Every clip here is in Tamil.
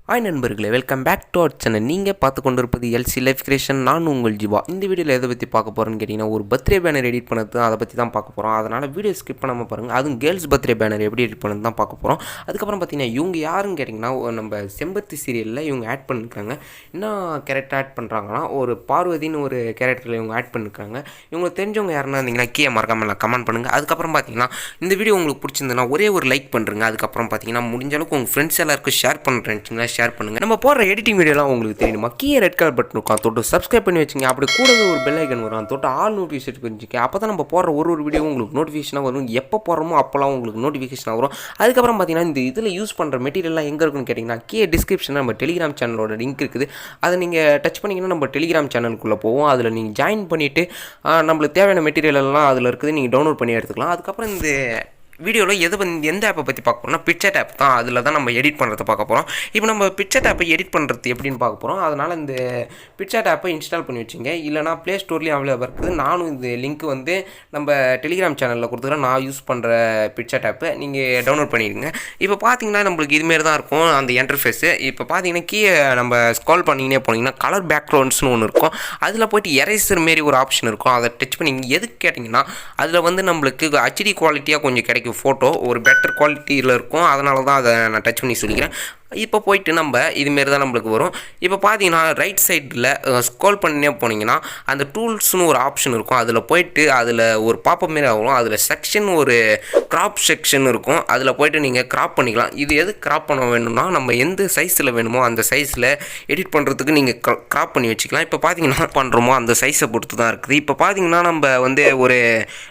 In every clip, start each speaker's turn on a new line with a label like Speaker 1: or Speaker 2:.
Speaker 1: ஹாய் நண்பர்களே, welcome back to our channel. நீங்கள் பார்த்து கொண்டு இருப்பது எல்சி லைஃப் கிரியேஷன். நான் உங்கள் ஜீவா. இந்த வீடியோவில் எதை பற்றி பார்க்க போகிறோன்னு கேட்டிங்கன்னா, ஒரு பர்த்டே பேனர் எடிட் பண்ணது அதை பற்றி தான் பார்க்க போகிறோம். அதனால் வீடியோ ஸ்கிப் பண்ணாமல் பாருங்கள். அதுவும் கேர்ள்ஸ் பர்த்டே பேனர் எப்படி எடிட் பண்ணது தான் பார்க்க போகிறோம். அதுக்கப்புறம் பார்த்தீங்கன்னா இவங்க யாருன்னு கேட்டிங்கன்னா, நம்ம செம்பருத்தி சீரியலில் இவங்க ஆட் பண்ணியிருக்காங்க. என்ன கேரக்டர் ஆட் பண்ணுறாங்கன்னா, ஒரு பார்வதின்னு ஒரு கேரக்டரில் இவங்க ஆட் பண்ணியிருக்காங்க. இவங்களுக்கு தெரிஞ்சவங்க யாருன்னா இருந்தீங்கன்னா கீழே மறக்காமல் கமெண்ட் பண்ணுங்கள். அதுக்கப்புறம் பார்த்தீங்கன்னா இந்த வீடியோ உங்களுக்கு பிடிச்சிருந்ததுன்னா ஒரே ஒரு லைக் பண்ணுறேங்க. அதுக்கப்புறம் பார்த்தீங்கன்னா முடிஞ்ச அளவுக்கு உங்கள் ஃப்ரெண்ட்ஸ் எல்லாருக்கும் ஷேர் பண்ணுறேன் ஷேர் பண்ணுங்கள். நம்ம போடுற எடிட்டிங் வீடியோலாம் உங்களுக்கு தெரியுமா, கீழே ரெட் கலர் பட்டன் இருக்கும், தொட்டு சப்ஸ்கிரைப் பண்ணி வச்சுங்க. அப்படி கூடவே ஒரு பெல் ஐக்கன் வரும், தொட்டு ஆல் நோட்டிஃபிகேஷன் பண்ணிச்சுங்க. அப்போ தான் நம்ம போடுற ஒரு வீடியோ உங்களுக்கு நோட்டிஃபிகேஷனாக வரும். எப்போ போடுறோமோ அப்போலாம் உங்களுக்கு நோட்டிஃபிகேஷனாக வரும். அதுக்கப்புறம் பார்த்தீங்கன்னா இந்த இதில் யூஸ் பண்ணுற மெட்டீரியல்லாம் எங்கே இருக்குன்னு கேட்டிங்கன்னா, கீழே டிஸ்கிரிப்ஷனில் நம்ம டெலிகிராம் சேனலோட லிங்க் இருக்குது. அதை நீங்கள் டச் பண்ணிங்கன்னா நம்ம டெலிகிராம் சேனலுக்குள்ளே போவோம். அதில் நீங்கள் ஜாயின் பண்ணிவிட்டு நம்மளுக்கு தேவையான மெட்டீரியல் எல்லாம் அதில் இருக்குது, நீங்கள் டவுன்லோட் பண்ணி எடுத்துக்கலாம். அதுக்கப்புறம் இந்த வீடியோவில் எந்த ஆப்பை பற்றி பார்க்க போகிறோம்னா, பிக்சர்ட் ஆப் தான். அதில் தான் நம்ம எடிட் பண்ணுறதை பார்க்க போகிறோம். இப்போ நம்ம பிக்சர்ட் ஆப்பை எடிட் பண்ணுறது எப்படின்னு பார்க்க போகிறோம். அதனால் இந்த பிக்சர்ட் ஆப்பை இன்ஸ்டால் பண்ணி வச்சுங்க. இல்லைனா ப்ளே ஸ்டோர்லேயும் அவைலபிள் இருக்குது. நானும் இந்த லிங்க் வந்து நம்ம டெலிகிராம் சேனலில் கொடுத்துக்கிறேன். நான் யூஸ் பண்ணுற பிக்சர்ட் ஆப்பை நீங்கள் டவுன்லோட் பண்ணிடுங்க. இப்போ பார்த்தீங்கன்னா நம்மளுக்கு இதுமாரி தான் இருக்கும் அந்த இன்டர்ஃபேஸு. இப்போ பார்த்தீங்கன்னா கீழே நம்ம ஸ்க்ரால் பண்ணிங்கன்னே போனீங்கன்னா கலர் பேக்ரவுண்ட்ஸ்னு ஒன்று இருக்கும். அதில் போய்ட்டு எரேசர் மாரி ஒரு ஆப்ஷன் இருக்கும். அதை டச் பண்ணிங்க. எதுக்கு கேட்டிங்கன்னா, அதில் வந்து நம்மளுக்கு ஹெச்டி குவாலிட்டியாக கொஞ்சம் கிடைக்கும். ஃபோட்டோ ஒரு பெட்டர் குவாலிட்டியில் இருக்கும். அதனால தான் அதை நான் டச் பண்ணி சொல்லிக்கிறேன். இப்போ போயிட்டு நம்ம இதுமாரி தான் நம்மளுக்கு வரும். இப்போ பார்த்தீங்கன்னா ரைட் சைடில் ஸ்க்ரோல் பண்ணினே போனீங்கன்னா அந்த டூல்ஸ்னு ஒரு ஆப்ஷன் இருக்கும். அதில் போயிட்டு அதில் ஒரு பாப்பப் மாரி ஆகும். அதில் செக்ஷன் ஒரு கிராப் செக்ஷன் இருக்கும். அதில் போய்ட்டு நீங்கள் கிராப் பண்ணிக்கலாம். இது எது கிராப் பண்ண வேணும்னா, நம்ம எந்த சைஸில் வேணுமோ அந்த சைஸில் எடிட் பண்ணுறதுக்கு நீங்கள் கிராப் பண்ணி வச்சுக்கலாம். இப்போ பார்த்தீங்கன்னா பண்ணுறோமோ அந்த சைஸை பொறுத்து தான் இருக்குது. இப்போ பார்த்தீங்கன்னா நம்ம வந்து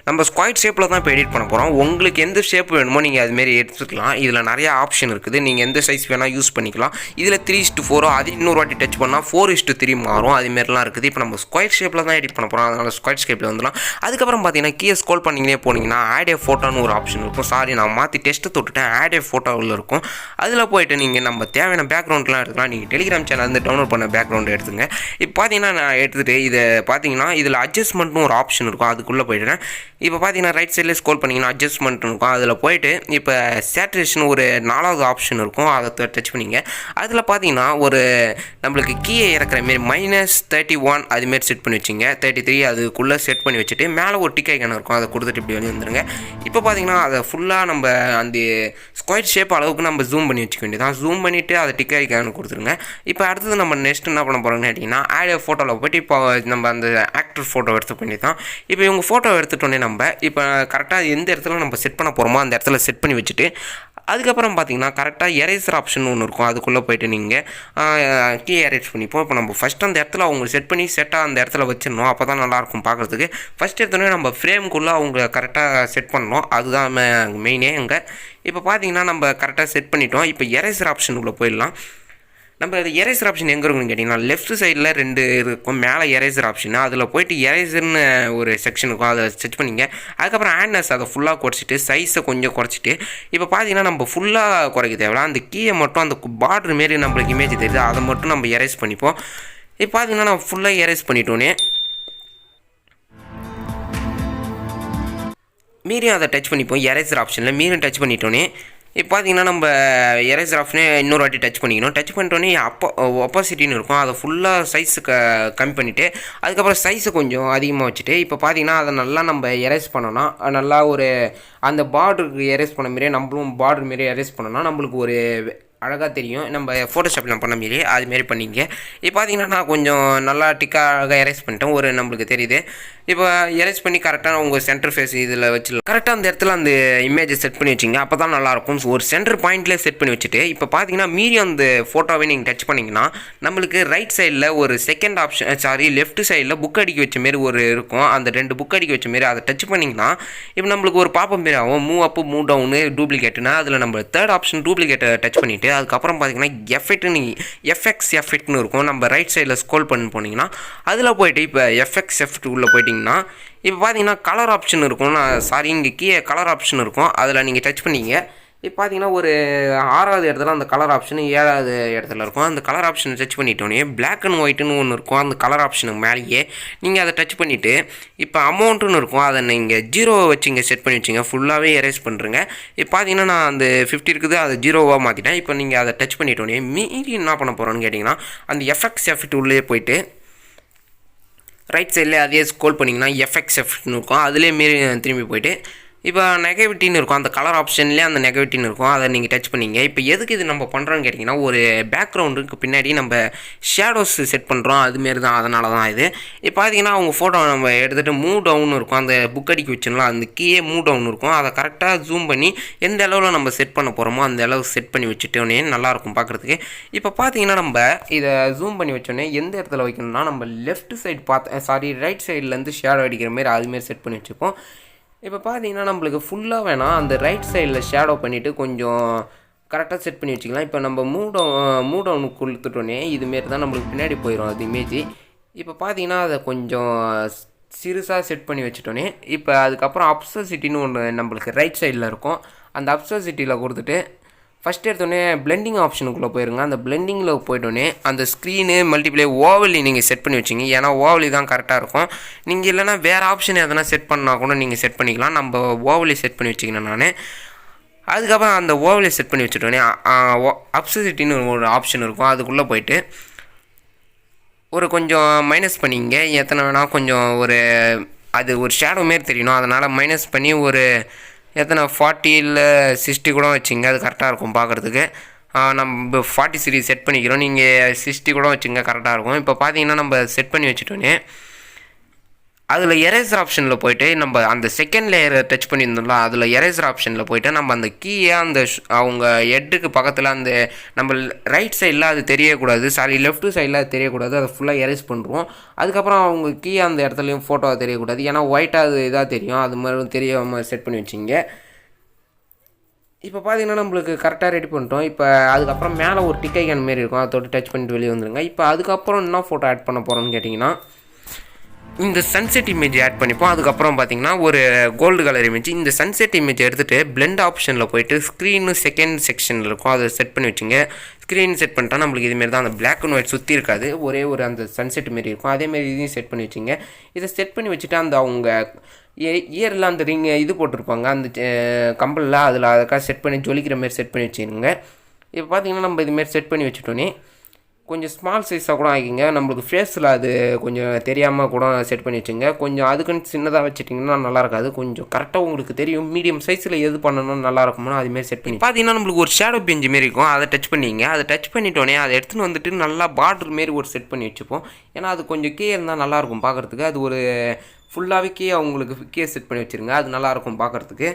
Speaker 1: நம்ம ஸ்கொயர் ஷேப்பில் தான் இப்போ எடிட் பண்ண போகிறோம். உங்களுக்கு எந்த ஷேப் வேணுமோ நீங்கள் அதுமாரி எடுத்துக்கலாம். இதில் நிறையா ஆப்ஷன் இருக்குது. நீங்கள் எந்த சைஸ் வேணால் யூஸ் பண்ணிக்கலாம். இதில் 3:4 அது இன்னொரு வாட்டி டச் பண்ணால் 4:3 மாறும். அதுமாரிலாம் இருக்குது. இப்போ நம்ம ஸ்கொயர் ஷேப்பில் தான் எடிட் பண்ண போகிறோம். அதனால் ஸ்கொயர் ஷேப்பில் வந்துடலாம். அதுக்கப்புறம் பார்த்தீங்கன்னா கீழே ஸ்க்ரோல் பண்ணிங்களே போனீங்கன்னா ஆட் ஏ ஃபோட்டோன்னு ஒரு ஆப்ஷன் இருக்கும். சாரி, நான் மாற்றி டெஸ்ட்டு தொட்டுட்டேன். ஆட் ஏ ஃபோட்டோவில் இருக்கும். அதில் போய்ட்டு நீங்கள் நம்ம தேவையான பேக்ரவுண்ட்லாம் எடுத்துக்கலாம். நீங்கள் டெலிகிராம் சேனல் வந்து டவுன்லோட் பண்ண பேக்ரவுண்ட் எடுத்துங்க. இப்போ பார்த்தீங்கன்னா நான் எடுத்துகிட்டு இதை பார்த்தீங்கன்னா இதில் அட்ஜஸ்ட்மெண்ட்னு ஒரு ஆப்ஷன் இருக்கும். அதுக்குள்ளே போய்ட்டுறேன். இப்போ பார்த்தீங்கன்னா ரைட் சைடில் ஸ்க்ரோல் பண்ணிங்கன்னா அட்ஜஸ்ட்மெண்ட் இருக்கும். அதில் போய்ட்டு இப்போ சேச்சுரேஷன் ஒரு 4வது ஆப்ஷன் இருக்கும். அதை டச் பண்ணிங்க. அதில் பார்த்தீங்கன்னா ஒரு நம்மளுக்கு கீழே இறக்குற மாரி -31 அதுமாரி செட் பண்ணி வச்சுங்க. 33 அதுக்குள்ளே செட் பண்ணி வச்சுட்டு மேலே ஒரு டிக் ஐக்கான் இருக்கும். அதை கொடுத்துட்டு இப்படி வந்து வந்துடுங்க. இப்போ பார்த்தீங்கன்னா அதை ஃபுல்லாக நம்ம அந்த ஸ்கொயர் ஷேப் அளவுக்கு நம்ம ஜூம் பண்ணி வச்சுக்க வேண்டியதான். ஜூம் பண்ணிவிட்டு அதை டிக் ஐக்கான் கொடுத்துருங்க. இப்போ அடுத்தது நம்ம நெக்ஸ்ட் என்ன பண்ண போகிறோம்னு கேட்டிங்கன்னா, ஆட் ஃபோட்டோவில் போய்ட்டு இப்போ நம்ம அந்த ஆக்டர் ஃபோட்டோ எடுத்துக்க வேண்டியதான். இப்போ இவங்க ஃபோட்டோ எடுத்துட்டோன்னே நம்ம இப்போ கரெக்டாக எந்த இடத்துல நம்ம செட் பண்ண போகிறோமோ அந்த இடத்துல செட் பண்ணி வச்சுட்டு, அதுக்கப்புறம் பார்த்தீங்கன்னா கரெக்டாக எரேசர் ஆப்ஷன் ஒன்று இருக்கும். அதுக்குள்ளே போய்ட்டு நீங்கள் கீ எரேஸ் பண்ணிப்போம். இப்போ நம்ம ஃபஸ்ட்டு அந்த இடத்துல அவங்க செட் பண்ணி செட்டாக அந்த இடத்துல வச்சிடணும். அப்போ தான் நல்லாயிருக்கும் பார்க்குறதுக்கு. ஃபஸ்ட் எடுத்தோடனே நம்ம ஃப்ரேமுக்குள்ளே அவங்க கரெக்டாக செட் பண்ணணும். அதுதான் மெயினே அங்கே. இப்போ பார்த்தீங்கன்னா நம்ம கரெக்டாக செட் பண்ணிட்டோம். இப்போ எரேசர் ஆப்ஷனுக்குள்ளே போயிடலாம். நம்ம எரேசர் ஆப்ஷன் எங்கே இருக்குன்னு கேட்டிங்கன்னா, லெஃப்ட் சைடில் 2 இருக்கும். மேலே எரேசர் ஆப்ஷன், அதில் போய்ட்டு எரேசர்னு ஒரு செக்ஷன் இருக்கும். அதை செட் பண்ணிங்க. அதுக்கப்புறம் ஆட்னஸ் அதை ஃபுல்லாக குறைச்சிட்டு சைஸை கொஞ்சம் குறைச்சிட்டு, இப்போ பார்த்தீங்கன்னா நம்ம ஃபுல்லாக குறைக்க தேவையில்ல. அந்த கீயை மட்டும் அந்த பார்டர் மாரி நம்மளுக்கு இமேஜ் தெரியுது, அதை மட்டும் நம்ம எரேஸ் பண்ணிப்போம். இப்போ பார்த்தீங்கன்னா நம்ம ஃபுல்லாக எரேஸ் பண்ணிட்டோன்னே மீறியும் அதை டச் பண்ணிப்போம். எரேசர் ஆப்ஷனில் மீறியும் டச் பண்ணிட்டோன்னே இப்போ பார்த்தீங்கன்னா நம்ம எரேசர் ஆப்ஷனே இன்னொரு வாட்டி டச் பண்ணிக்கணும். டச் பண்ணிட்டோன்னே ஒப்பாசிட்டின்னு இருக்கும். அதை ஃபுல்லாக சைஸு கம்மி பண்ணிவிட்டு அதுக்கப்புறம் சைஸை கொஞ்சம் அதிகமாக வச்சுட்டு, இப்போ பார்த்தீங்கன்னா அதை நல்லா நம்ம எரேஸ் பண்ணோன்னா நல்லா ஒரு அந்த பார்டருக்கு எரேஸ் பண்ண மாரியே நம்மளும் பார்டர் மாரி எரேஸ் பண்ணோன்னா நம்மளுக்கு ஒரு அழகாக தெரியும். நம்ம ஃபோட்டோஷாப்பில் பண்ண மாரி அதுமாரி பண்ணிங்க. இப்போ பார்த்தீங்கன்னா நான் கொஞ்சம் நல்லா டிக்காக எரேஸ் பண்ணிட்டேன். ஒரு நம்மளுக்கு தெரியுது. இப்போ எரேஸ் பண்ணி கரெக்டாக உங்கள் சென்டர் ஃபேஸ் இதில் வச்சுக்கலாம். கரெக்டாக அந்த இடத்துல அந்த இமேஜை செட் பண்ணி வச்சிங்க. அப்போ தான் நல்லாயிருக்கும். ஒரு சென்டர் பாயிண்ட்லேயே செட் பண்ணி வச்சுட்டு, இப்போ பார்த்தீங்கன்னா மீறி அந்த ஃபோட்டோவை நீங்கள் டச் பண்ணிங்கன்னா நம்மளுக்கு ரைட் சைடில் ஒரு செகண்ட் ஆப்ஷன் லெஃப்ட் சைடில் புக் அடிக்க வச்ச மாரி ஒரு இருக்கும். அந்த 2 புக் அடிக்க வச்ச மாரி அதை டச் பண்ணிங்கன்னா இப்போ நம்மளுக்கு ஒரு பாப்பம் மாரி ஆகும். மூவ் அப்பு மூவ் டவுனு டூப்ளிகேட்டுனா அதில் நம்ம 3rd ஆப்ஷன் டூப்ளிகேட்டை டச் பண்ணிவிட்டு அதுக்கப்புறம் பார்த்தீங்கன்னா எஃபெக்ட்னு இருக்கும். நம்ம ரைட் சைடில் ஸ்க்ரோல் பண்ணி போனீங்கன்னா அதில் போய்ட்டு இப்போ எஃபெக்ட் உள்ளே போயிட்டிங்கன்னா இப்போ பார்த்தீங்கன்னா கலர் ஆப்ஷன் இருக்கும். இங்கே கீழே கலர் ஆப்ஷன் இருக்கும். அதில் நீங்கள் டச் பண்ணிங்க. இப்போ பார்த்தீங்கன்னா ஒரு 6வது இடத்துல அந்த கலர் ஆப்ஷன் 7வது இடத்துல இருக்கும். அந்த கலர் ஆப்ஷனை டச் பண்ணிட்டோன்னே பிளாக் அண்ட் ஒயிட்டுன்னு ஒன்று இருக்கும். அந்த கலர் ஆப்ஷனுக்கு மேலேயே நீங்கள் அதை டச் பண்ணிவிட்டு இப்போ அமௌண்ட்டுன்னு இருக்கும். அதை நீங்கள் 0 வச்சு இங்கே செட் பண்ணி வச்சுங்க. ஃபுல்லாகவே எரேஸ் பண்ணுறேங்க. இப்போ பார்த்தீங்கன்னா நான் அந்த 50 இருக்குது அதை 0வாக மாற்றிட்டேன். இப்போ நீங்கள் அதை டச் பண்ணிட்டோன்னே மீதி என்ன பண்ண போகிறோன்னு கேட்டிங்கன்னா அந்த எஃப்எக்ஸ் எஃபெக்ட் உள்ளே போயிட்டு ரைட் சைடில் அதே ஸ்க்ரோல் பண்ணிங்கன்னா எஃப்எக்ஸ் எஃபெக்ட்னு இருக்கும். அதிலே மாரி திரும்பி போயிட்டு இப்போ நெகட்டிவ்னு இருக்கும். அந்த கலர் ஆப்ஷன்லேயே அந்த நெகட்டிவ்னு இருக்கும். அதை நீங்கள் டச் பண்ணிங்க. இப்போ எதுக்கு இது நம்ம பண்ணுறோன்னு கேட்டிங்கன்னா ஒரு பேக்ரவுண்டுக்கு பின்னாடி நம்ம ஷேடோஸ் செட் பண்ணுறோம். அதுமாரி தான், அதனால தான் இது. இப்போ பார்த்தீங்கன்னா அவங்க ஃபோட்டோ நம்ம எடுத்துகிட்டு மூவ் டவுன் இருக்கும். அந்த புக் அடிக்க வச்சோம்ல அந்த கீயே மூவ் டவுன் இருக்கும். அதை கரெக்டாக ஜூம் பண்ணி எந்த அளவில் நம்ம செட் பண்ண போகிறோமோ அந்த அளவுக்கு செட் பண்ணி வச்சுட்டோன்னே நல்லாயிருக்கும் பார்க்குறதுக்கு. இப்போ பார்த்தீங்கன்னா நம்ம இதை ஜூம் பண்ணி வச்சோன்னே எந்த இடத்துல வைக்கணும்னா நம்ம லெஃப்ட் சைடு ரைட் சைட்லேருந்து ஷேடோ அடிக்கிற மாரி அதுமாரி செட் பண்ணி வச்சுப்போம். இப்போ பார்த்தீங்கன்னா நம்மளுக்கு ஃபுல்லாக வேணாம், அந்த ரைட் சைடில் ஷேடோ பண்ணிவிட்டு கொஞ்சம் கரெக்டாக செட் பண்ணி வச்சுக்கலாம். இப்போ நம்ம மூவ் டவுனுக்கு கொடுத்துட்டோன்னே இதுமாரி தான் நம்மளுக்கு பின்னாடி போயிடும் அது இமேஜ். இப்போ பார்த்தீங்கன்னா அதை கொஞ்சம் சிறுசாக செட் பண்ணி வச்சுட்டோன்னே இப்போ அதுக்கப்புறம் அப்சசிட்டின்னு ஒன்று நம்மளுக்கு ரைட் சைடில் இருக்கும். அந்த அப்சசிட்டியில் கொடுத்துட்டு ஃபஸ்ட் எடுத்தோடனே பிளெண்டிங் ஆப்ஷனுக்குள்ளே போயிருங்க. அந்த பிளெண்டிங்கில் போய்ட்டோன்னே அந்த ஸ்க்ரீனு மல்டிப்ளே ஓவலி நீங்கள் செட் பண்ணி வச்சிங்க. ஏன்னா ஓவலி தான் கரெக்டாக இருக்கும். நீங்கள் இல்லைனா வேறு ஆப்ஷன் எதனா செட் பண்ணால் கூட நீங்கள் செட் பண்ணிக்கலாம். நம்ம ஓவலி செட் பண்ணி வச்சுக்கிறேன் நான். அதுக்கப்புறம் அந்த ஓவலி செட் பண்ணி வச்சுட்டோன்னே அப்சசிட்டின்னு ஒரு ஆப்ஷன் இருக்கும். அதுக்குள்ளே போயிட்டு கொஞ்சம் மைனஸ் பண்ணிங்க. எத்தனை வேணால் கொஞ்சம் அது ஒரு ஷேடோ மாரி தெரியணும். அதனால் மைனஸ் பண்ணி எத்தனை 40 இல்லை 60 கூட வச்சுங்க. அது கரெக்டாக இருக்கும் பார்க்குறதுக்கு. நம்ம 40 சீரிஸ் செட் பண்ணிக்கிறோம். நீங்கள் 60 கூட வச்சுங்க, கரெக்டாக இருக்கும். இப்போ பார்த்தீங்கன்னா நம்ம செட் பண்ணி வச்சுட்டோன்னே அதில் எரேசர் ஆப்ஷனில் போய்ட்டு நம்ம அந்த செகண்ட் லேயரை டச் பண்ணியிருந்தோம்ல, அதில் எரேசர் ஆப்ஷனில் போய்ட்டு நம்ம அந்த கீயை அந்த அவங்க ஹெட்டுக்கு பக்கத்தில் அந்த நம்ம ரைட் சைடில் அது தெரியக்கூடாது, லெஃப்ட் சைடில் அது தெரியக்கூடாது. அதை ஃபுல்லாக எரேஸ் பண்ணுறோம். அதுக்கப்புறம் அவங்க கீ அந்த இடத்துலையும் ஃபோட்டோவை தெரியக்கூடாது. ஏன்னா ஒயிட்டாக அது இதாக தெரியும். அது மாதிரி தெரியாமல் செட் பண்ணி வச்சிங்க. இப்போ பார்த்தீங்கன்னா நம்மளுக்கு கரெக்டாக ரெடி பண்ணிட்டோம். இப்போ அதுக்கப்புறம் மேலே ஒரு டிக் ஐகான் மாரி இருக்கும். அதை தொட்டு டச் பண்ணிட்டு வெளியே வந்துடுங்க. இப்போ அதுக்கப்புறம் என்ன ஃபோட்டோ ஆட் பண்ண போகிறோன்னு கேட்டிங்கன்னா இந்த சன்செட் இமேஜ் ஆட் பண்ணிப்போம். அதுக்கப்புறம் பார்த்தீங்கன்னா ஒரு கோல்டு கலர் இமேஜ். இந்த சன்செட் இமேஜ் எடுத்துகிட்டு பிளெண்ட் ஆப்ஷனில் போய்ட்டு ஸ்க்ரீனு செகண்ட் செக்ஷனில் இருக்கும். அதை செட் பண்ணி வச்சுங்க. ஸ்க்ரீன் செட் பண்ணிட்டா நம்மளுக்கு இதுமாரி தான் அந்த பிளாக் அண்ட் ஒயிட் சுற்றி இருக்காது. ஒரே அந்த சன்செட் மாரி இருக்கும். அதேமாரி இதையும் செட் பண்ணி வச்சுங்க. இதை செட் பண்ணி வச்சுட்டு அந்த அவங்க இயரில் அந்த ரிங் இது போட்டிருப்பாங்க அந்த கம்பலில், அதில் அதுக்காக செட் பண்ணி ஜொலிக்கிற மாரி செட் பண்ணி வச்சுருங்க. இப்போ பார்த்தீங்கன்னா நம்ம இதுமாரி செட் பண்ணி வச்சுட்டோன்னே கொஞ்சம் ஸ்மால் சைஸாக கூட ஆகிங்க. நம்மளுக்கு ஃபேஸில் அது கொஞ்சம் தெரியாமல் கூட செட் பண்ணி வச்சுங்க. கொஞ்சம் அதுக்குன்னு சின்னதாக வச்சுட்டிங்கன்னா நல்லா இருக்காது. கொஞ்சம் கரெக்டாக உங்களுக்கு தெரியும் மீடியம் சைஸில் எது பண்ணணும்னு நல்லா இருக்குமோ அதுமாரி செட் பண்ணி பார்த்தீங்கன்னா நம்மளுக்கு ஒரு ஷேடோ பெஞ்சு மாரி இருக்கும். அதை டச் பண்ணிங்க. அதை டச் பண்ணிட்டோன்னே அதை எடுத்துன்னு வந்துட்டு நல்லா பார்டர் மாரி செட் பண்ணி வச்சுப்போம். ஏன்னா அது கொஞ்சம் கீழே இருந்தால் நல்லாயிருக்கும் பார்க்குறதுக்கு. அது ஃபுல்லாகவே கீழே அவங்களுக்கு கீழே செட் பண்ணி வச்சுருங்க. அது நல்லாயிருக்கும் பார்க்குறதுக்கு.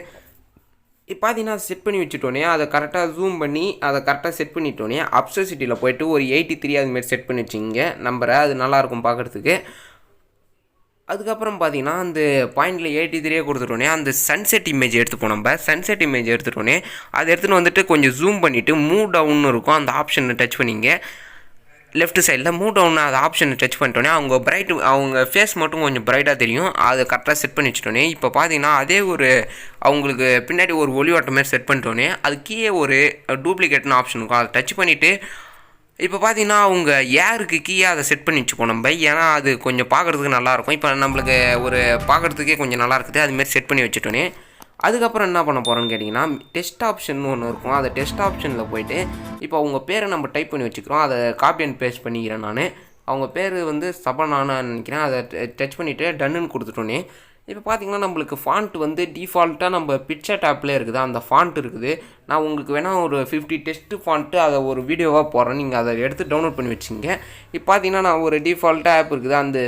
Speaker 1: இப்போ பார்த்தீங்கன்னா செட் பண்ணி வச்சுட்டோன்னே அதை கரெக்டாக ஜூம் பண்ணி அதை கரெக்டாக செட் பண்ணிட்டோன்னே அப்சசிட்டியில் போய்ட்டு 83 அதுமாரி செட் பண்ணி வச்சிங்க நம்பரை. அது நல்லாயிருக்கும் பார்க்குறதுக்கு. அதுக்கப்புறம் பார்த்தீங்கன்னா அந்த பாயிண்டில் 83 கொடுத்துட்டோன்னே அந்த சன்செட் இமேஜ் எடுத்துப்போம். நம்ம சன்செட் இமேஜ் எடுத்துட்டோன்னே அதை எடுத்துகிட்டு வந்துட்டு கொஞ்சம் ஜூம் பண்ணிவிட்டு மூவ் டவுன்னு இருக்கும். அந்த ஆப்ஷனை டச் பண்ணிங்க. லெஃப்ட் சைடில் மூவ் டவுன் அது ஆப்ஷனை டச் பண்ணிட்டோன்னே அவங்க ஃபேஸ் மட்டும் கொஞ்சம் பிரைட்டாக தெரியும். அதை கரெக்டாக செட் பண்ணி வச்சுட்டோன்னே இப்போ பார்த்தீங்கன்னா அதே அவங்களுக்கு பின்னாடி ஒரு ஒளிவாட்டம் மாதிரி செட் பண்ணிட்டோன்னே அது கீழே டூப்ளிகேட்னு ஆப்ஷன் இருக்கும். அதை டச் பண்ணிவிட்டு இப்போ பார்த்தீங்கன்னா அவங்க ஏருக்கு கீழே அதை செட் பண்ணி வச்சுப்போம் நம்ம. ஏன்னா அது கொஞ்சம் பார்க்குறதுக்கு நல்லாயிருக்கும். இப்போ நம்மளுக்கு பார்க்குறதுக்கே கொஞ்சம் நல்லா இருக்குது. அதுமாரி செட் பண்ணி வச்சுட்டோன்னே அதுக்கப்புறம் என்ன பண்ண போகிறோன்னு கேட்டிங்கன்னா டெஸ்ட் ஆப்ஷன் ஒன்று இருக்கும். அந்த டெஸ்ட் ஆப்ஷனில் போய்ட்டு இப்போ அவங்க பேரை நம்ம டைப் பண்ணி வச்சுக்கிறோம். அதை காப்பி அண்ட் பேஸ்ட் பண்ணிக்கிறேன் நான். அவங்க பேர் சபனான்னு நினைக்கிறேன். அதை டச் பண்ணிவிட்டு டன்னுன்னு கொடுத்துட்டோன்னே இப்போ பார்த்தீங்கன்னா நம்மளுக்கு ஃபாண்ட் டிஃபால்ட்டாக நம்ம பிக்சர்ட் ஆப்லேயே இருக்குது. அந்த ஃபாண்ட் இருக்குது. நான் உங்களுக்கு வேணால் ஒரு 50 டெஸ்ட்டு ஃபாண்ட்டு அதை ஒரு வீடியோவாக போடுறேன். நீங்கள் அதை எடுத்து டவுன்லோட் பண்ணி வச்சுங்க. இப்போ பார்த்தீங்கன்னா நான் ஒரு டிஃபால்ட்டாக ஆப் இருக்குது அந்த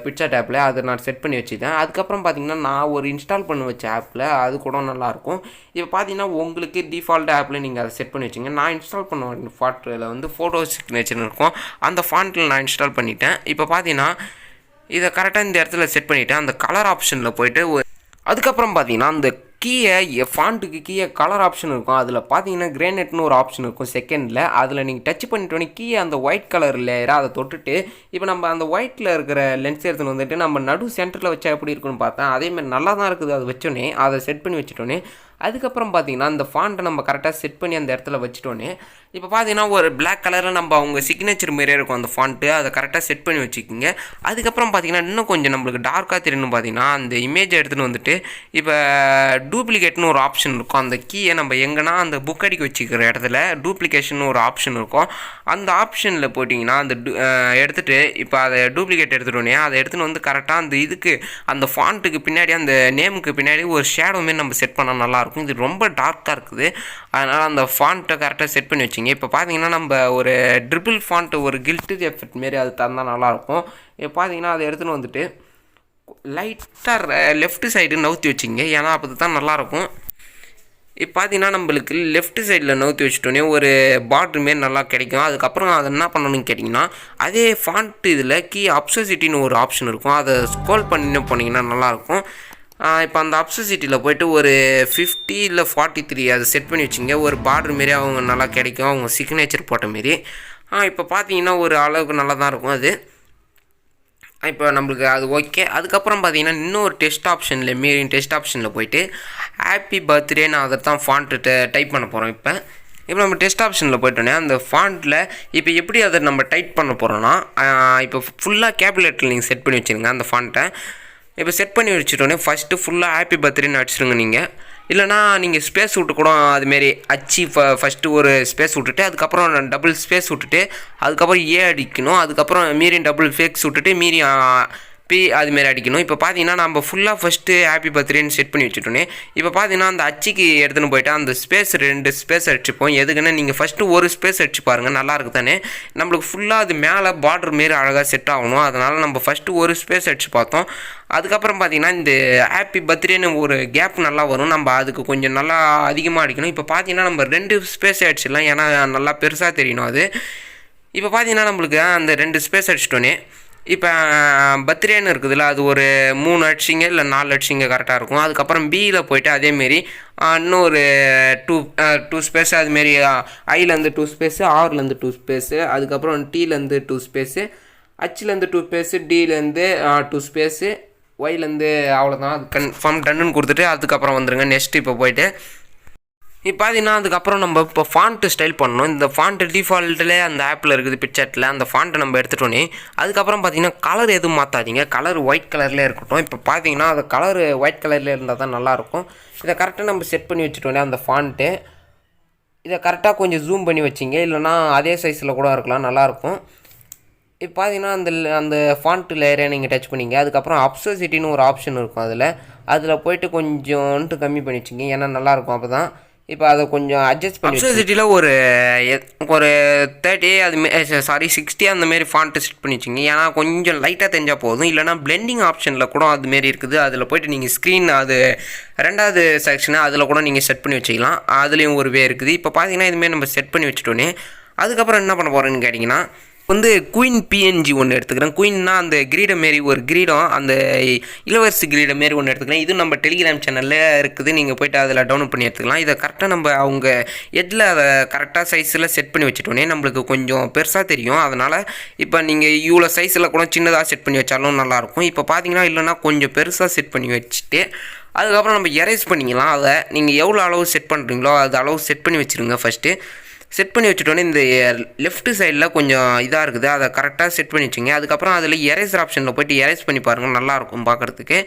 Speaker 1: பிக்சர்ட் ஆப்பில், அதை நான் செட் பண்ணி வச்சுட்டேன். அதுக்கப்புறம் பார்த்தீங்கன்னா நான் இன்ஸ்டால் பண்ணி வச்ச ஆப்பில் அது கூட நல்லாயிருக்கும். இப்போ பார்த்தீங்கன்னா உங்களுக்கு டிஃபால்ட் ஆப்பில் நீங்கள் அதை செட் பண்ணி வச்சுங்க. நான் இன்ஸ்டால் பண்ண ஃபாண்ட்டில் ஃபோட்டோ சிக்னேச்சர் இருக்கும். அந்த ஃபாண்ட்டில் நான் இன்ஸ்டால் பண்ணிட்டேன். இப்போ பார்த்தீங்கன்னா இதை கரெக்டாக இந்த இடத்துல செட் பண்ணிவிட்டு அந்த கலர் ஆப்ஷனில் போய்ட்டு அதுக்கப்புறம் பார்த்தீங்கன்னா அந்த கீயை ஃபாண்ட்டுக்கு கீழே கலர் ஆப்ஷன் இருக்கும். அதில் பார்த்தீங்கன்னா கிரேனேட்னு ஒரு ஆப்ஷன் இருக்கும் செகண்டில். அதில் நீங்கள் டச் பண்ணிட்டோன்னே கீழே அந்த ஒயிட் கலர் லேயராக அதை தொட்டுட்டு இப்போ நம்ம அந்த ஒயிட்டில் இருக்கிற லென்ஸ் எடுத்துன்னு வந்துட்டு நம்ம நடு சென்டரில் வச்சா எப்படி இருக்குன்னு பார்த்தேன். அதேமாதிரி நல்லா தான் இருக்குது. அதை வச்சோன்னே அதை செட் பண்ணி வச்சுட்டோன்னே அதுக்கப்புறம் பார்த்தீங்கன்னா இந்த ஃபாண்ட்டை நம்ம கரெக்டாக செட் பண்ணி அந்த இடத்துல வச்சுட்டோன்னே இப்போ பார்த்தீங்கன்னா ஒரு பிளாக் கலரில் நம்ம அவங்க சிக்னேச்சர் மாரியே இருக்கும் அந்த ஃபாண்ட்டு, அதை கரெக்டாக செட் பண்ணி வச்சுக்கிங்க. அதுக்கப்புறம் பார்த்தீங்கன்னா இன்னும் கொஞ்சம் நம்மளுக்கு டார்க்காக தெரியணும் பார்த்தீங்கன்னா அந்த இமேஜை எடுத்துகிட்டு வந்துட்டு இப்போ டூப்ளிகேட்னு ஒரு ஆப்ஷன் இருக்கும். அந்த கீயை நம்ம எங்கன்னா அந்த புக் அடிக்க வச்சுக்கிற இடத்துல டூப்ளிகேஷன் ஒரு ஆப்ஷன் இருக்கும். அந்த ஆப்ஷனில் போட்டிங்கன்னா அந்த எடுத்துகிட்டு இப்போ அதை டூப்ளிகேட் எடுத்துகிட்டோன்னே அதை எடுத்துகிட்டு வந்து கரெக்டாக அந்த இதுக்கு அந்த ஃபாண்ட்டுக்கு பின்னாடி அந்த நேமுக்கு பின்னாடி ஒரு ஷேடோ மாரி நம்ம செட் பண்ணால் நல்லாயிருக்கும். இது ரொம்ப டார்க்காக இருக்குது, அதனால் அந்த ஃபாண்ட்டை கரெக்டாக செட் பண்ணி வச்சுங்க. இப்போ பார்த்தீங்கன்னா நம்ம ஒரு ட்ரிபிள் ஃபாண்ட்டு ஒரு கில்ட்டு எஃபெக்ட் மாரி அது தந்தால் நல்லாயிருக்கும். இப்போ பார்த்தீங்கன்னா அதை எடுத்துகிட்டு வந்துட்டு லைட்டாக லெஃப்ட் சைடு நவுற்றி வச்சுங்க, ஏன்னா அப்போ தான் நல்லாயிருக்கும். இப்போ பார்த்தீங்கன்னா நம்மளுக்கு லெஃப்ட் சைடில் நவுற்றி வச்சுட்டோன்னே ஒரு பார்டர் மாரி நல்லா கிடைக்கும். அதுக்கப்புறம் அதை என்ன பண்ணணும்னு கேட்டிங்கன்னா அதே ஃபாண்ட்டு இதில் கீ அப்சசிட்டின்னு ஒரு ஆப்ஷன் இருக்கும், அதை ஸ்க்ரோல் பண்ணி போனீங்கன்னா நல்லாயிருக்கும். இப்போ அந்த அப்சசிட்டியில் போய்ட்டு ஒரு 50 இல்லை 43 அதை செட் பண்ணி வச்சுங்க. ஒரு பார்டர் மாரி அவங்க நல்லா கிடைக்கும், அவங்க சிக்னேச்சர் போட்ட மாரி. இப்போ பார்த்தீங்கன்னா ஒரு அளவுக்கு நல்லா தான் இருக்கும் அது. இப்போ நம்மளுக்கு அது ஓகே. அதுக்கப்புறம் பார்த்தீங்கன்னா இன்னொரு டெஸ்ட் ஆப்ஷனில் மீறின் டெஸ்ட் ஆப்ஷனில் போய்ட்டு ஹாப்பி பர்த்டே நான் அதை தான் ஃபாண்ட்டு டைப் பண்ண போகிறோம். இப்போ நம்ம டெஸ்ட் ஆப்ஷனில் போய்ட்டோன்னே அந்த ஃபாண்ட்டில் இப்போ எப்படி அதை நம்ம டைப் பண்ண போகிறோன்னா இப்போ ஃபுல்லாக கேபிலேட்டில் நீங்கள் செட் பண்ணி வச்சுருங்க அந்த ஃபாண்ட்டை. இப்போ செட் பண்ணி வச்சுட்டோன்னே ஃபஸ்ட்டு ஃபுல்லாக ஹாப்பி பர்த்டேன்னு அடிச்சிடுங்க நீங்கள். இல்லைனா நீங்கள் ஸ்பேஸ் விட்டு கூட அதுமாரி அச்சு ஃபஸ்ட்டு ஒரு ஸ்பேஸ் விட்டுட்டு அதுக்கப்புறம் டபுள் ஸ்பேஸ் விட்டுட்டு அதுக்கப்புறம் ஏ அடிக்கணும். அதுக்கப்புறம் மீறி டபுள் ஃபேக்ஸ் விட்டுட்டு மீறி பி அதுமாரி அடிக்கணும். இப்போ பார்த்தீங்கன்னா நம்ம ஃபுல்லாக ஃபஸ்ட்டு ஹாப்பி பர்த்டேன்னு செட் பண்ணி வச்சுட்டோன்னே இப்போ பார்த்தீங்கன்னா அந்த அச்சுக்கு எடுத்துன்னு போய்ட்டு அந்த ஸ்பேஸ் 2 ஸ்பேஸ் அடிச்சுப்போம். எதுக்குன்னா நீங்கள் ஃபஸ்ட்டு ஒரு ஸ்பேஸ் அடிச்சு பாருங்கள், நல்லா இருக்குது தானே. நம்மளுக்கு ஃபுல்லாக அது மேலே பார்டர் மாரி அழகாக செட் ஆகணும், அதனால் நம்ம ஃபஸ்ட்டு ஒரு ஸ்பேஸ் அடிச்சு பார்த்தோம். அதுக்கப்புறம் பார்த்தீங்கன்னா இந்த ஹாப்பி பர்த்டேன்னு ஒரு கேப் நல்லா வரும், நம்ம அதுக்கு கொஞ்சம் நல்லா அதிகமாக அடிக்கணும். இப்போ பார்த்தீங்கன்னா நம்ம 2 ஸ்பேஸ் அடிச்சிடலாம், ஏன்னா நல்லா பெருசாக தெரியணும் அது. இப்போ பார்த்தீங்கன்னா நம்மளுக்கு அந்த 2 ஸ்பேஸ் அடிச்சிட்டோன்னே இப்போ பர்த்டேன்னு இருக்குதுல்ல அது ஒரு 3 அடிச்சிங்க இல்லை 4 அடிச்சிங்க கரெக்டாக இருக்கும். அதுக்கப்புறம் பியில் போய்ட்டு அதேமாரி இன்னொரு 2 ஸ்பேஸு அதுமாரி ஐலேருந்து 2 ஸ்பேஸு ஆர்லேருந்து 2 ஸ்பேஸு அதுக்கப்புறம் டீலேருந்து 2 ஸ்பேஸு ஹச்லேருந்து 2 ஸ்பேஸு டிலேருந்து 2 ஸ்பேஸு ஒய்லேருந்து அவ்வளோதான். அது கன்ஃபார்ம் டன்னுன்னு கொடுத்துட்டு அதுக்கப்புறம் வந்துடுங்க. நெக்ஸ்ட் இப்போ போய்ட்டு இப்போ பார்த்தீங்கன்னா அதுக்கப்புறம் நம்ம இப்போ ஃபாண்ட்டு ஸ்டைல் பண்ணணும். இந்த ஃபாண்ட்டு டிஃபால்ட்டில் அந்த ஆப்பில் இருக்குது பிக்சார்ட்டில், அந்த ஃபாண்ட்டை நம்ம எடுத்துட்டோன்னே அதுக்கப்புறம் பார்த்தீங்கன்னா கலர் எதுவும் மாற்றாதீங்க, கலர் ஒயிட் கலர்லேயே இருக்கட்டும். இப்போ பார்த்தீங்கன்னா அது கலர் ஒயிட் கலர்லேயே இருந்தால் தான் நல்லாயிருக்கும். இதை கரெக்டாக நம்ம செட் பண்ணி வச்சுட்டோன்னே அந்த ஃபாண்ட்டு இதை கரெக்டாக கொஞ்சம் ஜூம் பண்ணி வச்சிங்க, இல்லைனா அதே சைஸில் கூட இருக்கலாம், நல்லாயிருக்கும். இப்போ பார்த்தீங்கன்னா அந்த ஃபாண்ட் லேயரை நீங்கள் டச் பண்ணிங்க. அதுக்கப்புறம் அப்சசிட்டின்னு ஒரு ஆப்ஷன் இருக்கும், அதில் போய்ட்டு கொஞ்சோன்ட்டு கம்மி பண்ணி வச்சிங்க, ஏன்னா நல்லாயிருக்கும் அப்போ தான். இப்போ அதை கொஞ்சம் அட்ஜஸ்ட் பண்ணி அப்சசிட்டியில் ஒரு 30 அதுமாரி 60 அந்தமாரி ஃபாண்ட்டு செட் பண்ணி வச்சிங்க, ஏன்னா கொஞ்சம் லைட்டாக தெரிஞ்சால் போதும். இல்லைனா பிளெண்டிங் ஆப்ஷனில் கூட அதுமாரி இருக்குது, அதில் போய்ட்டு நீங்கள் ஸ்க்ரீன் அது 2வது செக்ஷனை அதில் கூட நீங்கள் செட் பண்ணி வச்சிக்கலாம், அதுலேயும் ஒரு வே இருக்குது. இப்போ பார்த்தீங்கன்னா இதுமாரி நம்ம செட் பண்ணி வச்சுட்டோன்னே அதுக்கப்புறம் என்ன பண்ண போகிறேன்னு கேட்டிங்கன்னா குயின் பிஎன்ஜி ஒன்று எடுத்துக்கிறேன். குயின்னா அந்த கிரீடம் மாரி ஒரு கிரீடம், அந்த இளவரசி கிரீடம் மாரி ஒன்று எடுத்துக்கிறேன். இது நம்ம டெலிகிராம் சேனலில் இருக்குது, நீங்கள் போய்ட்டு அதில் டவுன்லோட் பண்ணி எடுத்துக்கலாம். இதை கரெக்டாக நம்ம அவங்க ஹெட்டில் அதை கரெக்டாக சைஸில் செட் பண்ணி வச்சுட்டோன்னே நம்மளுக்கு கொஞ்சம் பெருசாக தெரியும். அதனால் இப்போ நீங்கள் இவ்வளோ சைஸில் கூட சின்னதாக செட் பண்ணி வச்சாலும் நல்லாயிருக்கும். இப்போ பார்த்தீங்கன்னா இல்லைனா கொஞ்சம் பெருசாக செட் பண்ணி வச்சுட்டு அதுக்கப்புறம் நம்ம எரேஸ் பண்ணிக்கலாம். அதை நீங்கள் எவ்வளோ அளவு செட் பண்ணுறீங்களோ அது அளவு செட் பண்ணி வச்சுருங்க. ஃபஸ்ட்டு செட் பண்ணி வச்சுட்டோன்னே இந்த லெஃப்ட் சைடில் கொஞ்சம் இதாக இருக்குது, அதை கரெக்டாக செட் பண்ணி வச்சுங்க. அதுக்கப்புறம் அதில் எரேசர் ஆப்ஷனில் போய்ட்டு எரேஸ் பண்ணி பாருங்கள், நல்லாயிருக்கும் பார்க்குறதுக்கு.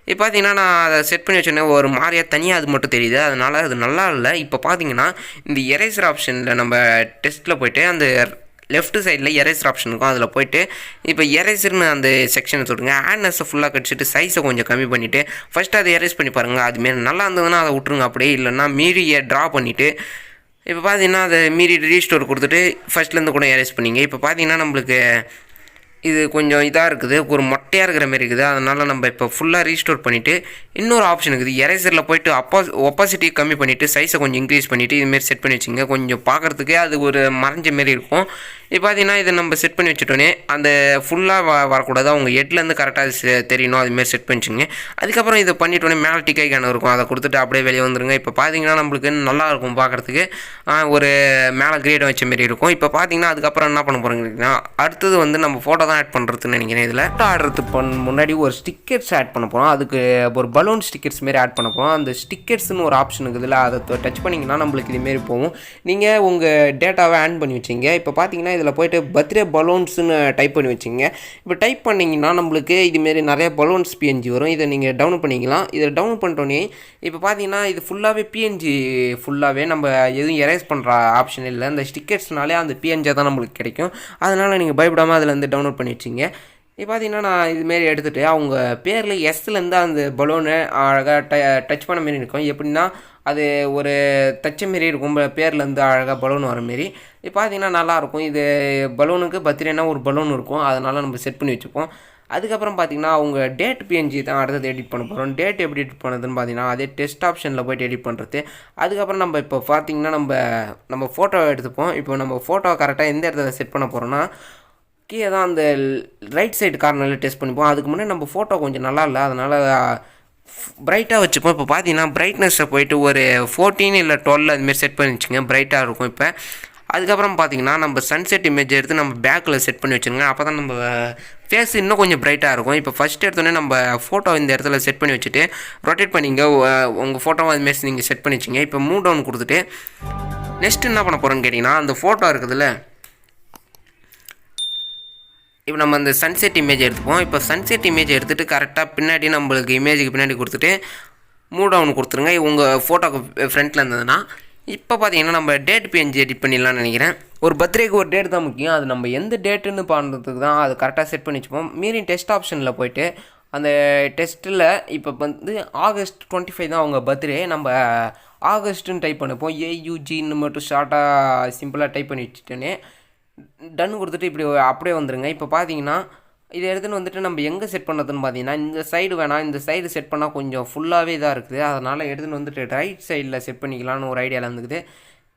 Speaker 1: இப்போ பார்த்தீங்கன்னா நான் அதை செட் பண்ணி வச்சோன்னே ஒரு மாதிரியாக தனியாக அது மட்டும் தெரியுது, அதனால் அது நல்லா இல்லை. இப்போ பார்த்தீங்கன்னா இந்த எரேசர் ஆப்ஷனில் நம்ம டெஸ்ட்டில் போய்ட்டு அந்த லெஃப்ட் சைடில் எரேசர் ஆப்ஷன் இருக்கும், அதில் போய்ட்டு இப்போ எரேசர்னு அந்த செக்ஷனை சொல்லுங்க. ஹேண்ட்னஸை ஃபுல்லாக கடிச்சிட்டு சைஸை கொஞ்சம் கம்மி பண்ணிவிட்டு ஃபஸ்ட்டு அதை எரேஸ் பண்ணி பாருங்கள். அதுமாரி நல்லா இருந்ததுன்னா அதை விட்ருங்க, அப்படியே இல்லைன்னா மீறியை ட்ரா பண்ணிவிட்டு இப்போ பார்த்தீங்கன்னா அதை மீறி ரீஸ்டோர் கொடுத்துட்டு ஃபஸ்ட்லேருந்து கூட எரேஸ் பண்ணிங்க. இப்போ பார்த்தீங்கன்னா நம்மளுக்கு இது கொஞ்சம் இதாக இருக்குது, ஒரு மொட்டையாக இருக்கிற மாதிரி இருக்குது, அதனால் நம்ம இப்போ ஃபுல்லாக ரீஸ்டோர் பண்ணிவிட்டு இன்னொரு ஆப்ஷன் இருக்குது எரேசரில் போய்ட்டு ஒப்பாசிட்டி கம்மி பண்ணிவிட்டு சைஸை கொஞ்சம் இன்க்ரீஸ் பண்ணிவிட்டு இதுமாரி செட் பண்ணி வச்சுங்க. கொஞ்சம் பார்க்குறதுக்கே அது ஒரு மறைஞ்ச மாரி இருக்கும். இப்போ பார்த்தீங்கன்னா இதை நம்ம செட் பண்ணி வச்சுட்டோன்னே அந்த ஃபுல்லாக வரக்கூடாது, அவங்க ஹெட்லேருந்து கரெக்டாக தெரியணும், அதுமாரி செட் பண்ணிச்சுங்க. அதுக்கப்புறம் இதை பண்ணிட்டோன்னே மேலே டிக் ஐக்கான் இருக்கும், அதை கொடுத்துட்டு அப்படியே வெளியே வந்துருங்க. இப்போ பார்த்தீங்கன்னா நம்மளுக்கு நல்லாயிருக்கும் பார்க்குறதுக்கு, ஒரு மேலே கிரேட் வச்ச மாரி இருக்கும். இப்போ பார்த்தீங்கன்னா அதுக்கப்புறம் என்ன பண்ண போகிறீங்கன்னா அடுத்தது வந்து நம்ம ஃபோட்டோ தான் ஆட் பண்ணுறதுன்னு நினைக்கிறேன். இதில் ஃபோட்டோ ஆடுறதுக்கு முன்னாடி ஒரு ஸ்டிக்கர்ஸ் ஆட் பண்ண போகிறோம். அதுக்கு ஒரு பலூன் ஸ்டிக்கர்ஸ் மாரி ஆட் பண்ண போகிறோம். அந்த ஸ்டிக்கர்ஸ்னு ஒரு ஆப்ஷன் இருக்குதுல்ல, அதை டச் பண்ணிங்கன்னா நம்மளுக்கு இதுமாரி போகும். நீங்கள் உங்கள் டேட்டாவை ஆட் பண்ணி வச்சிங்க. இப்போ பார்த்தீங்கன்னா இதில் போய்ட்டு பர்த்டே பலூன்ஸ்னு டைப் பண்ணி வச்சிங்க. இப்போ டைப் பண்ணிங்கன்னா நம்மளுக்கு இதுமாரி நிறைய பலூன்ஸ் பிஎன்ஜி வரும். இதை நீங்கள் டவுன்லோட் பண்ணிக்கலாம். இதை டவுன்லோட் பண்ணிட்டோன்னே இப்போ பார்த்தீங்கன்னா இது ஃபுல்லாகவே பிஎன்ஜி, ஃபுல்லாகவே நம்ம எதுவும் எரேஸ் பண்ணுற ஆப்ஷன் இல்லை. அந்த ஸ்டிக்கர்ஸ்னாலே அந்த பிஎன்ஜி தான் நம்மளுக்கு கிடைக்கும். அதனால் நீங்கள் பயப்படாமல் அதில் வந்து டவுன்லோட் பண்ணி வச்சிங்க. இப்போ பார்த்தீங்கன்னா நான் இதுமாரி எடுத்துகிட்டு அவங்க பேரில் எஸ்லேருந்து அந்த பலூனை அழகாக டச் பண்ண மாரி இருக்கும். எப்படின்னா அது ஒரு தச்ச மாரி இருக்கும், பேர்லேருந்து அழகாக பலூன் வர மாரி. இப்போ பார்த்தீங்கன்னா நல்லாயிருக்கும். இது பலூனுக்கு பர்த்டேனா ஒரு பலூன் இருக்கும், அதனால் நம்ம செட் பண்ணி வச்சுப்போம். அதுக்கப்புறம் பார்த்தீங்கன்னா அவங்க டேட் பிஎன்ஜி தான் அடுத்தது எடிட் பண்ண போகிறோம். டேட் எப்படி எடிட் பண்ணுறதுன்னு பார்த்தீங்கன்னா அதே டெஸ்ட் ஆப்ஷனில் போய்ட்டு எடிட் பண்ணுறது. அதுக்கப்புறம் நம்ம இப்போ பார்த்தீங்கன்னா நம்ம ஃபோட்டோ எடுத்துப்போம். இப்போ நம்ம ஃபோட்டோ கரெக்டாக எந்த இடத்துல செட் பண்ண போகிறோன்னா கீழே தான் அந்த ரைட் சைடு கார்னரில் டெஸ்ட் பண்ணிப்போம். அதுக்கு முன்னாடி நம்ம ஃபோட்டோ கொஞ்சம் நல்லா இல்லை, அதனால் பிரைட்டாக வச்சுப்போம். இப்போ பார்த்தீங்கன்னா பிரைட்னஸை போய்ட்டு ஒரு 14 இல்லை 12 அதுமாரி செட் பண்ணி வச்சுங்க, பிரைட்டாக இருக்கும். இப்போ அதுக்கப்புறம் பார்த்தீங்கன்னா நம்ம சன்செட் இமேஜ் எடுத்து நம்ம பேக்கில் செட் பண்ணி வச்சுருங்க. அப்போ தான் நம்ம ஃபேஸ் இன்னும் கொஞ்சம் பிரைட்டாக இருக்கும். இப்போ ஃபஸ்ட் எடுத்தோடனே நம்ம ஃபோட்டோ இந்த இடத்துல செட் பண்ணி வச்சுட்டு ரொட்டேட் பண்ணிங்க, உங்கள் ஃபோட்டோவை அதுமாரி நீங்கள் செட் பண்ணி வச்சிங்க. இப்போ மூவ் டவுன் கொடுத்துட்டு நெக்ஸ்ட் என்ன பண்ண போகிறோன்னு கேட்டிங்கன்னா அந்த ஃபோட்டோ இருக்குதுல்ல, இப்போ நம்ம அந்த சன்செட் இமேஜ் எடுத்துப்போம். இப்போ சன்செட் இமேஜ் எடுத்துகிட்டு கரெக்டாக பின்னாடி நம்மளுக்கு இமேஜுக்கு பின்னாடி கொடுத்துட்டு மூவ் டவுன் கொடுத்துருங்க உங்கள் ஃபோட்டோக்கு ஃப்ரண்ட்டில் இருந்ததுன்னா. இப்போ பார்த்தீங்கன்னா நம்ம டேட் பிஎன்ஜி எடிட் பண்ணிடலாம்னு நினைக்கிறேன். ஒரு பர்த்டேக்கு ஒரு டேட் தான் முக்கியம், அது நம்ம எந்த டேட்டுன்னு பண்ணுறதுக்கு தான் அது கரெக்டாக செட் பண்ணி வச்சுப்போம். மீறி டெஸ்ட் ஆப்ஷனில் போய்ட்டு அந்த டெஸ்ட்டில் இப்போ வந்து August 25 தான் அவங்க பர்த்டே, நம்ம ஆகஸ்ட்டுன்னு டைப் பண்ணிப்போம். AUGன்னு மட்டும் ஷார்ட்டாக சிம்பிளாக டைப் பண்ணி வச்சுட்டேனே டன் கொடுத்துட்டு இப்படி அப்படியே வந்துடுங்க. இப்போ பார்த்தீங்கன்னா இதை எடுத்துன்னு வந்துட்டு நம்ம எங்கே செட் பண்ணுறதுன்னு பார்த்தீங்கன்னா இந்த சைடு வேணாம், இந்த சைடு செட் பண்ணால் கொஞ்சம் ஃபுல்லாகவே இதாக இருக்குது, அதனால் எடுத்துன்னு வந்துட்டு ரைட் சைடில் செட் பண்ணிக்கலான்னு ஒரு ஐடியாவில் இருந்துக்குது.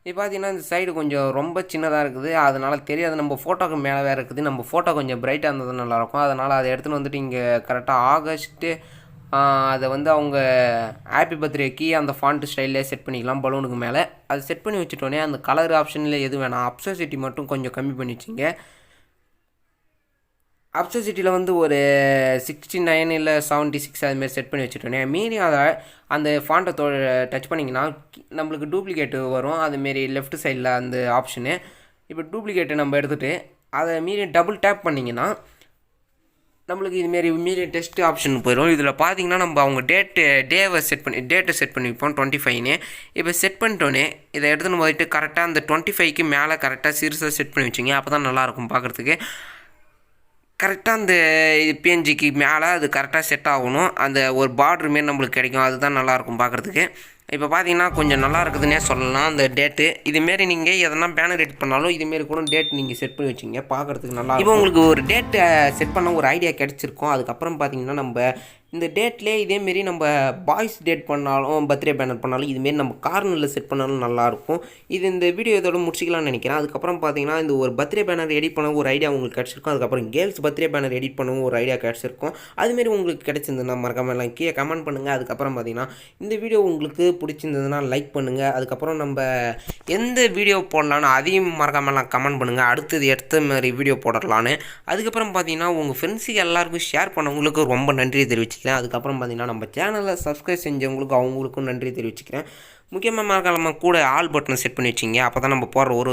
Speaker 1: இப்போ பார்த்தீங்கன்னா இந்த சைடு கொஞ்சம் ரொம்ப சின்னதாக இருக்குது, அதனால் தெரியாது. நம்ம ஃபோட்டோக்கு மேலே வேறு இருக்குது, நம்ம ஃபோட்டோ கொஞ்சம் பிரைட்டாக இருந்தது நல்லாயிருக்கும். அதனால் அதை எடுத்துன்னு வந்துட்டு இங்கே கரெக்டாக ஆகஸ்ட்டு அதை வந்து அவங்க ஹாப்பி பர்த்டேக்கு அந்த ஃபாண்ட் ஸ்டைல்லே செட் பண்ணிக்கலாம் பலூனுக்கு மேலே. அது செட் பண்ணி வச்சுட்டோன்னே அந்த கலர் ஆப்ஷனில் எது வேணாம், அப்சசிட்டி மட்டும் கொஞ்சம் கம்மி பண்ணி வச்சுங்க. அப்சசிட்டியில் வந்து ஒரு 69 இல்லை 76 அதுமாரி செட் பண்ணி வச்சுட்டோன்னே மீறி அதை அந்த ஃபாண்ட்டை டச் பண்ணிங்கன்னா நம்மளுக்கு டூப்ளிகேட்டு வரும். அதுமாரி லெஃப்ட் சைடில் அந்த ஆப்ஷனு. இப்போ டூப்ளிகேட்டை நம்ம எடுத்துகிட்டு அதை மீறி டபுள் டேப் பண்ணிங்கன்னா நம்மளுக்கு இதுமாரி மீறி டெஸ்ட் ஆப்ஷன் போயிடும். இதில் பார்த்தீங்கன்னா நம்ம அவங்க டேட்டை செட் பண்ணி வைப்போம் 25ன்னு. இப்போ செட் பண்ணிட்டோன்னே இதை எடுத்துன்னு போயிட்டு கரெக்டாக அந்த 25க்கு மேலே கரெக்டாக சீரியஸாக செட் பண்ணி வச்சிங்க. அப்போ தான் நல்லாயிருக்கும் பார்க்குறதுக்கு. கரெக்டாக அந்த பிஎன்ஜிக்கு மேலே அது கரெக்டாக செட் ஆகணும். அந்த ஒரு பார்டர் மாரி நம்மளுக்கு கிடைக்கும், அதுதான் நல்லாயிருக்கும் பார்க்குறதுக்கு. இப்போ பார்த்தீங்கன்னா கொஞ்சம் நல்லா இருக்குதுன்னே சொல்லலாம் அந்த டேட்டு. இதுமாரி நீங்கள் எதனா பேனர் எடிட் பண்ணாலும் இதுமாரி கூட டேட் நீங்கள் செட் பண்ணி வச்சிங்க, பார்க்குறதுக்கு நல்லா. இப்போ உங்களுக்கு ஒரு டேட்டை செட் பண்ண ஒரு ஐடியா கிடச்சிருக்கும். அதுக்கப்புறம் பார்த்தீங்கன்னா நம்ம இந்த டேட்லேயே இதேமாரி நம்ம பாய்ஸ் டேட் பண்ணாலும் பர்த்டே பேனர் பண்ணாலும் இதுமாரி நம்ம கார்னரில் செட் பண்ணாலும் நல்லாயிருக்கும். இது இந்த வீடியோ இதோட முடிச்சிக்கலாம்னு நினைக்கிறேன். அதுக்கப்புறம் பார்த்தீங்கன்னா இந்த ஒரு பர்த்டே பேனர் எடிட் பண்ண ஒரு ஐடியா உங்களுக்கு கிடச்சிருக்கும். அதுக்கப்புறம் கேர்ள்ஸ் பர்த்டே பேனர் எடிட் பண்ணவும் ஒரு ஐடியா கிடச்சிருக்கும். அதுமாரி உங்களுக்கு கிடச்சிருந்ததுன்னா மறக்காம எல்லாம் கீழே கமெண்ட் பண்ணுங்கள். அதுக்கப்புறம் பார்த்தீங்கன்னா இந்த வீடியோ உங்களுக்கு பிடிச்சிருந்ததுன்னா லைக் பண்ணுங்கள். அதுக்கப்புறம் நம்ம எந்த வீடியோ போடலான்னு அதையும் மறக்காமலாம் கமெண்ட் பண்ணுங்கள், அடுத்தது எடுத்த மாதிரி வீடியோ போடலான்னு. அதுக்கப்புறம் பார்த்தீங்கன்னா உங்கள் ஃப்ரெண்ட்ஸுக்கு எல்லாருக்கும் ஷேர் பண்ணவங்களுக்கு ரொம்ப நன்றி தெரிவிச்சுக்கிறேன். அதுக்கப்புறம் பார்த்தீங்கன்னா நம்ம சேனலை சப்ஸ்கிரைப் செஞ்சவங்களுக்கு அவங்களுக்கும் நன்றி தெரிவிச்சுக்கிறேன். முக்கியமாக மறக்காம கூட ஆல் பட்டனை செட் பண்ணி வச்சிங்க, அப்போ தான் நம்ம போடுற ஒரு